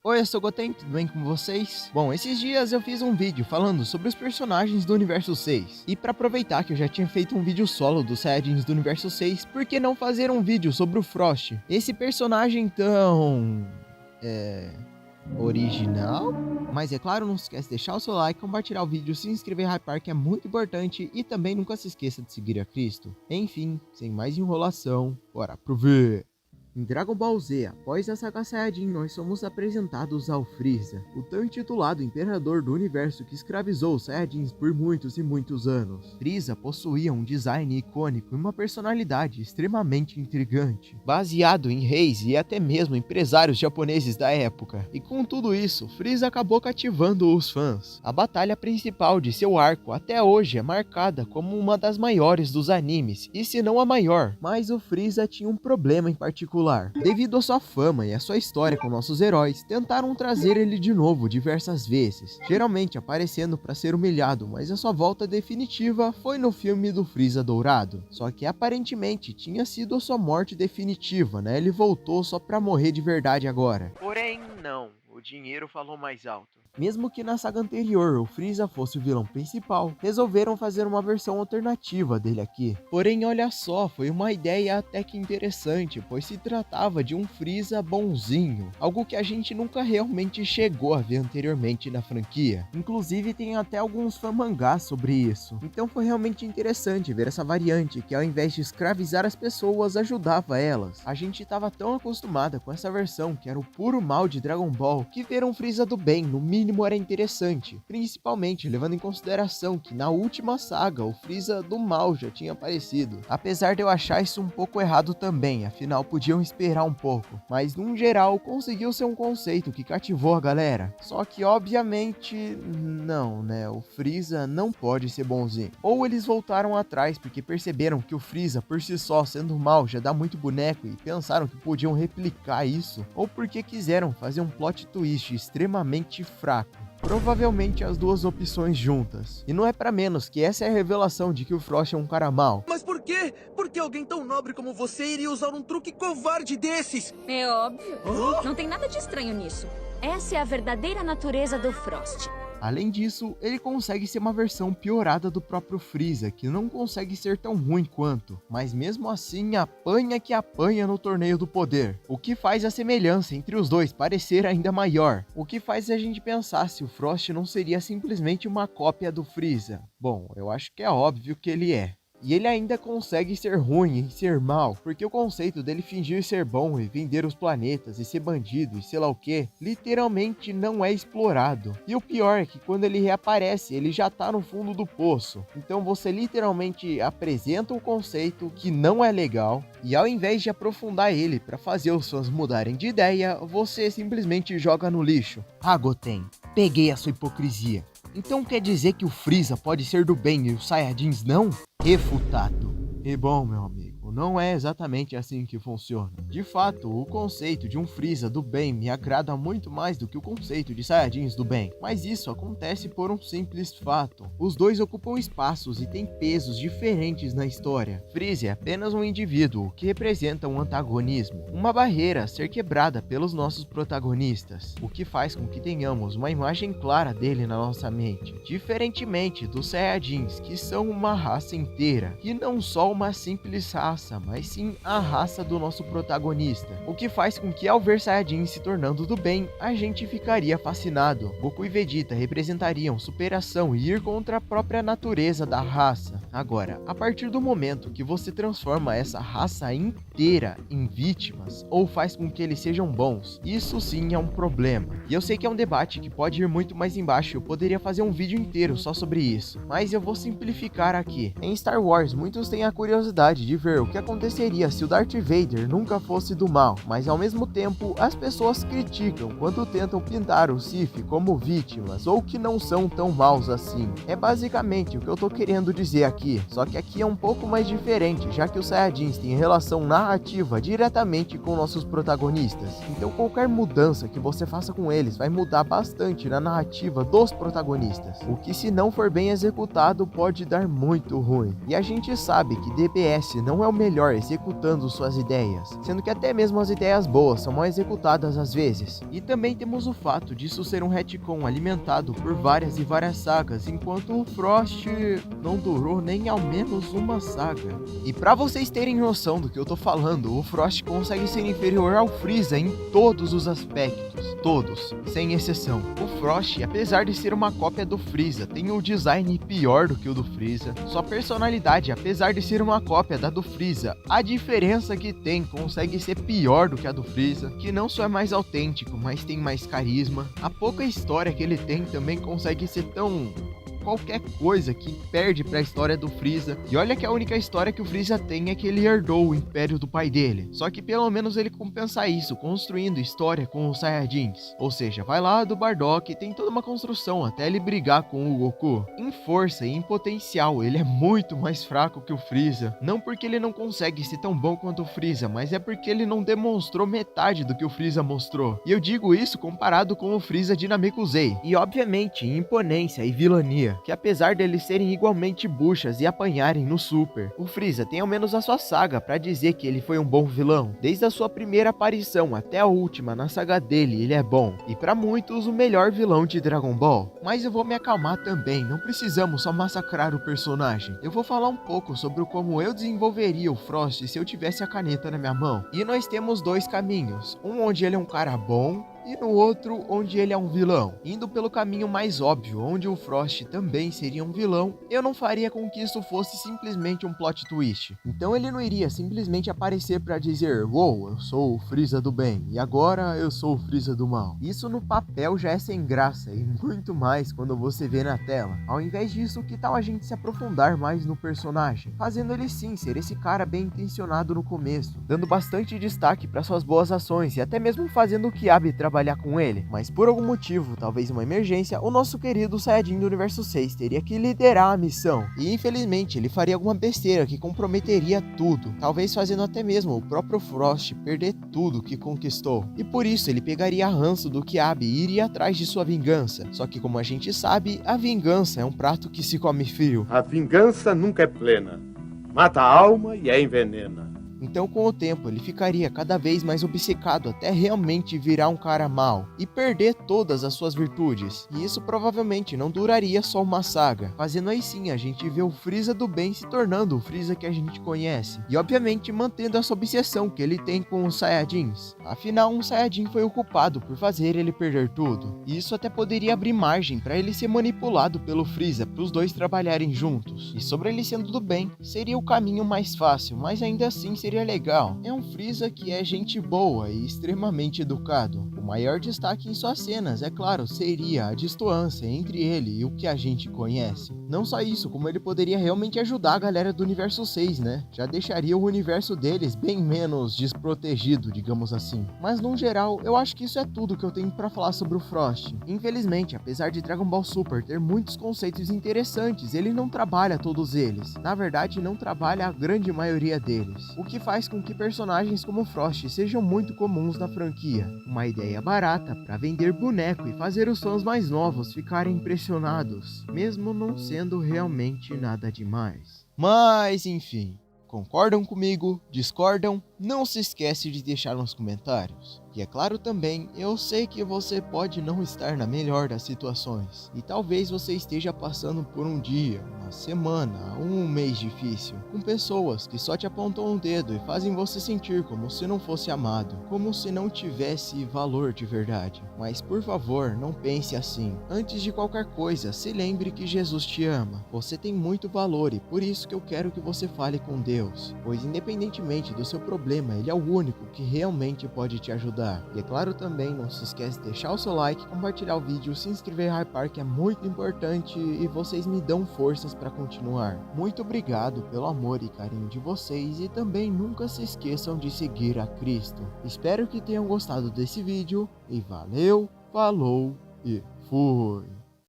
Oi, eu sou o Goten, tudo bem com vocês? Bom, esses dias eu fiz um vídeo falando sobre os personagens do Universo 6. E pra aproveitar que eu já tinha feito um vídeo solo dos Saiyajins do Universo 6, por que não fazer um vídeo sobre o Frost? Esse personagem tão... original? Mas é claro, não se esquece de deixar o seu like, compartilhar o vídeo, se inscrever e hypar, que é muito importante. E também nunca se esqueça de seguir a Cristo. Enfim, sem mais enrolação, bora pro vídeo! Em Dragon Ball Z, após a saga Saiyajin, nós somos apresentados ao Frieza, o tão intitulado Imperador do Universo que escravizou os Saiyajins por muitos e muitos anos. Frieza possuía um design icônico e uma personalidade extremamente intrigante, baseado em reis e até mesmo empresários japoneses da época. E com tudo isso, Frieza acabou cativando os fãs. A batalha principal de seu arco até hoje é marcada como uma das maiores dos animes, e se não a maior, mas o Frieza tinha um problema em particular. Devido à sua fama e à sua história com nossos heróis, tentaram trazer ele de novo diversas vezes, geralmente aparecendo para ser humilhado, mas a sua volta definitiva foi no filme do Frieza Dourado. Só que aparentemente tinha sido a sua morte definitiva, né? Ele voltou só para morrer de verdade agora. Porém, não. O dinheiro falou mais alto. Mesmo que na saga anterior o Frieza fosse o vilão principal, resolveram fazer uma versão alternativa dele aqui. Porém, olha só, foi uma ideia até que interessante, pois se tratava de um Frieza bonzinho, algo que a gente nunca realmente chegou a ver anteriormente na franquia. Inclusive tem até alguns fanmangás sobre isso. Então foi realmente interessante ver essa variante que, ao invés de escravizar as pessoas, ajudava elas. A gente estava tão acostumada com essa versão que era o puro mal de Dragon Ball, que ver um Frieza do bem, no mínimo, era interessante, principalmente levando em consideração que na última saga o Frieza do mal já tinha aparecido. Apesar de eu achar isso um pouco errado também, afinal podiam esperar um pouco, mas num geral conseguiu ser um conceito que cativou a galera. Só que obviamente não, né, o Frieza não pode ser bonzinho. Ou eles voltaram atrás porque perceberam que o Frieza por si só sendo mal já dá muito boneco e pensaram que podiam replicar isso, ou porque quiseram fazer um plot twist extremamente fraco. Provavelmente as duas opções juntas. E não é pra menos que essa é a revelação de que o Frost é um cara mau. Mas por quê? Por que alguém tão nobre como você iria usar um truque covarde desses? É óbvio. Não tem nada de estranho nisso. Essa é a verdadeira natureza do Frost. Além disso, ele consegue ser uma versão piorada do próprio Frieza, que não consegue ser tão ruim quanto, mas mesmo assim apanha que apanha no torneio do poder, o que faz a semelhança entre os dois parecer ainda maior, o que faz a gente pensar se o Frost não seria simplesmente uma cópia do Frieza. Bom, eu acho que é óbvio que ele é. E ele ainda consegue ser ruim e ser mal, porque o conceito dele fingir ser bom e vender os planetas e ser bandido e sei lá o que, literalmente não é explorado. E o pior é que quando ele reaparece, ele já tá no fundo do poço. Então você literalmente apresenta um conceito que não é legal, e ao invés de aprofundar ele para fazer os fãs mudarem de ideia, você simplesmente joga no lixo. Ah, Goten, peguei a sua hipocrisia. Então quer dizer que o Frieza pode ser do bem e os Saiyajins não? Refutado. E bom, meu amigo, não é exatamente assim que funciona. De fato, o conceito de um Frieza do bem me agrada muito mais do que o conceito de Saiyajins do bem. Mas isso acontece por um simples fato. Os dois ocupam espaços e têm pesos diferentes na história. Frieza é apenas um indivíduo que representa um antagonismo, uma barreira a ser quebrada pelos nossos protagonistas, o que faz com que tenhamos uma imagem clara dele na nossa mente. Diferentemente dos Saiyajins, que são uma raça inteira, e não só uma simples raça, mas sim a raça do nosso protagonista, o que faz com que ao ver Saiyajin se tornando do bem, a gente ficaria fascinado. Goku e Vegeta representariam superação e ir contra a própria natureza da raça. Agora, a partir do momento que você transforma essa raça inteira em vítimas, ou faz com que eles sejam bons, isso sim é um problema. E eu sei que é um debate que pode ir muito mais embaixo, eu poderia fazer um vídeo inteiro só sobre isso, mas eu vou simplificar aqui. Em Star Wars, muitos têm a curiosidade de ver o que aconteceria se o Darth Vader nunca fosse do mal, mas ao mesmo tempo as pessoas criticam quando tentam pintar os Sith como vítimas ou que não são tão maus assim. É basicamente o que eu tô querendo dizer aqui, só que aqui é um pouco mais diferente, já que os Saiyajins têm relação narrativa diretamente com nossos protagonistas. Então qualquer mudança que você faça com eles vai mudar bastante na narrativa dos protagonistas, o que se não for bem executado pode dar muito ruim. E a gente sabe que DBS não é o melhor executando suas ideias, sendo que até mesmo as ideias boas são mal executadas às vezes. E também temos o fato disso ser um retcon alimentado por várias e várias sagas, enquanto o Frost não durou nem ao menos uma saga. E pra vocês terem noção do que eu tô falando, o Frost consegue ser inferior ao Freeza em todos os aspectos, todos, sem exceção. O Frost, apesar de ser uma cópia do Freeza, tem o design pior do que o do Freeza. Sua personalidade, apesar de ser uma cópia da do Freeza, a diferença que tem consegue ser pior do que a do Freeza, que não só é mais autêntico, mas tem mais carisma. A pouca história que ele tem também consegue ser tão... qualquer coisa que perde pra história do Freeza. E olha que a única história que o Freeza tem é que ele herdou o império do pai dele. Só que pelo menos ele compensa isso, construindo história com os Saiyajins. Ou seja, vai lá do Bardock, tem toda uma construção até ele brigar com o Goku. Em força e em potencial, ele é muito mais fraco que o Freeza. Não porque ele não consegue ser tão bom quanto o Freeza, mas é porque ele não demonstrou metade do que o Freeza mostrou. E eu digo isso comparado com o Freeza de Namekusei. E obviamente em imponência e vilania, que apesar deles serem igualmente buchas e apanharem no Super, o Freeza tem ao menos a sua saga pra dizer que ele foi um bom vilão. Desde a sua primeira aparição até a última, na saga dele, ele é bom. E pra muitos, o melhor vilão de Dragon Ball. Mas eu vou me acalmar também, não precisamos só massacrar o personagem. Eu vou falar um pouco sobre como eu desenvolveria o Frost se eu tivesse a caneta na minha mão. E nós temos dois caminhos, um onde ele é um cara bom, e no outro onde ele é um vilão. Indo pelo caminho mais óbvio, onde o Frost também seria um vilão, eu não faria com que isso fosse simplesmente um plot twist. Então ele não iria simplesmente aparecer pra dizer: "Uou, eu sou o Freeza do bem, e agora eu sou o Freeza do mal". Isso no papel já é sem graça, e muito mais quando você vê na tela. Ao invés disso, que tal a gente se aprofundar mais no personagem, fazendo ele sim ser esse cara bem intencionado no começo, dando bastante destaque para suas boas ações, e até mesmo fazendo o Kiabi trabalhar com ele, mas por algum motivo, talvez uma emergência, o nosso querido Saiyajin do Universo 6 teria que liderar a missão, e infelizmente ele faria alguma besteira que comprometeria tudo, talvez fazendo até mesmo o próprio Frost perder tudo que conquistou, e por isso ele pegaria ranço do Kiabi e iria atrás de sua vingança. Só que como a gente sabe, a vingança é um prato que se come frio. A vingança nunca é plena, mata a alma e a envenena. Então com o tempo ele ficaria cada vez mais obcecado até realmente virar um cara mau e perder todas as suas virtudes. E isso provavelmente não duraria só uma saga, fazendo aí sim a gente ver o Freeza do bem se tornando o Freeza que a gente conhece. E obviamente mantendo essa obsessão que ele tem com os Saiyajins. Afinal, um Saiyajin foi o culpado por fazer ele perder tudo. E isso até poderia abrir margem para ele ser manipulado pelo Freeza para os dois trabalharem juntos. E sobre ele sendo do bem, seria o caminho mais fácil, mas ainda assim seria legal. É um Freeza que é gente boa e extremamente educado. O maior destaque em suas cenas, é claro, seria a distância entre ele e o que a gente conhece. Não só isso, como ele poderia realmente ajudar a galera do Universo 6, né? Já deixaria o universo deles bem menos desprotegido, digamos assim. Mas no geral, eu acho que isso é tudo que eu tenho pra falar sobre o Frost. Infelizmente, apesar de Dragon Ball Super ter muitos conceitos interessantes, ele não trabalha todos eles. Na verdade, não trabalha a grande maioria deles. O que faz com que personagens como Frost sejam muito comuns na franquia. Uma ideia barata para vender boneco e fazer os fãs mais novos ficarem impressionados, mesmo não sendo realmente nada demais. Mas enfim, concordam comigo? Discordam? Não se esquece de deixar nos comentários. E é claro também, eu sei que você pode não estar na melhor das situações. E talvez você esteja passando por um dia, uma semana, um mês difícil, com pessoas que só te apontam o dedo e fazem você sentir como se não fosse amado, como se não tivesse valor de verdade. Mas por favor, não pense assim. Antes de qualquer coisa, se lembre que Jesus te ama. Você tem muito valor e por isso que eu quero que você fale com Deus, pois independentemente do seu problema, Ele é o único que realmente pode te ajudar. E é claro também, não se esquece de deixar o seu like, compartilhar o vídeo, se inscrever em Hypark é muito importante e vocês me dão forças para continuar. Muito obrigado pelo amor e carinho de vocês e também nunca se esqueçam de seguir a Cristo. Espero que tenham gostado desse vídeo e valeu, falou e fui!